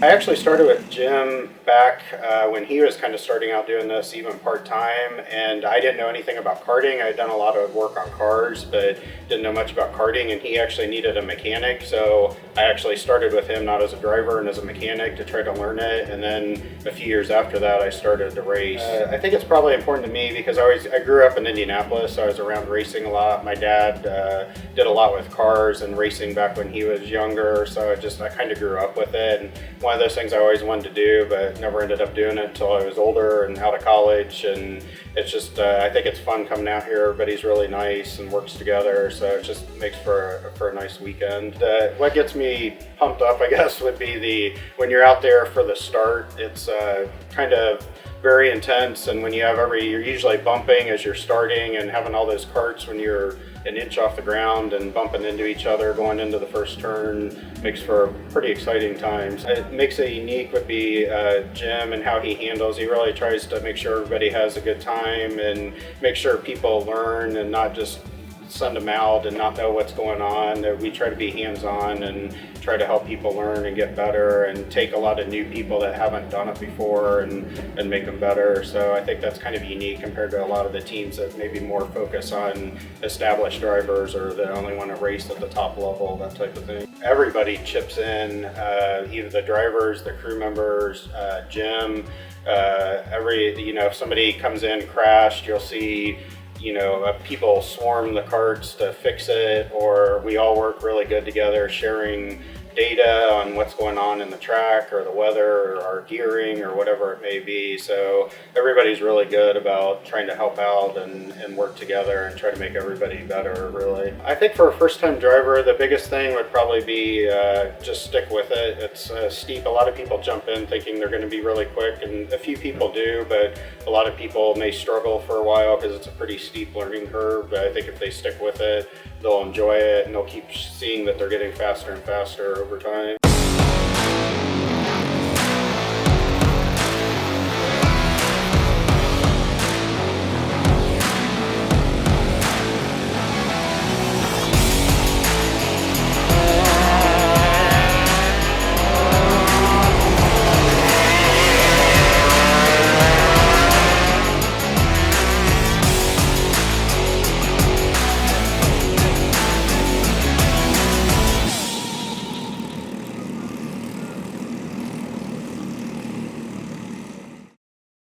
I actually started with Jim back when he was kind of starting out doing this, even part-time, and I didn't know anything about karting. I had done a lot of work on cars, but didn't know much about karting, and he actually needed a mechanic, so I actually started with him, not as a driver and as a mechanic, to try to learn it, and then a few years after that I started to race. I think it's probably important to me because I grew up in Indianapolis, so I was around racing a lot. My dad did a lot with cars and racing back when he was younger, so I kind of grew up with it. And one of those things I always wanted to do, but never ended up doing it until I was older and out of college. And it's just, I think it's fun coming out here. Everybody's really nice and works together, so it just makes for a nice weekend. What gets me pumped up, I guess, would be when you're out there for the start. It's kind of very intense, and when you're usually bumping as you're starting and having all those carts when you're an inch off the ground and bumping into each other going into the first turn makes for pretty exciting times. It makes it unique would be Jim and how he handles. He really tries to make sure everybody has a good time and make sure people learn and not just send them out and not know what's going on. That we try to be hands-on and try to help people learn and get better and take a lot of new people that haven't done it before and make them better. So I think that's kind of unique compared to a lot of the teams that maybe more focus on established drivers or that only want to race at the top level, that type of thing. Everybody chips in, either the drivers, the crew members, Jim, if somebody comes in crashed, you'll see people swarm the carts to fix it, or we all work really good together sharing data on what's going on in the track or the weather or our gearing or whatever it may be. So everybody's really good about trying to help out and work together and try to make everybody better, really. I think for a first-time driver, the biggest thing would probably be just stick with it. It's steep. A lot of people jump in thinking they're going to be really quick, and a few people do, but a lot of people may struggle for a while because it's a pretty steep learning curve. But I think if they stick with it, they'll enjoy it and they'll keep seeing that they're getting faster and faster over time.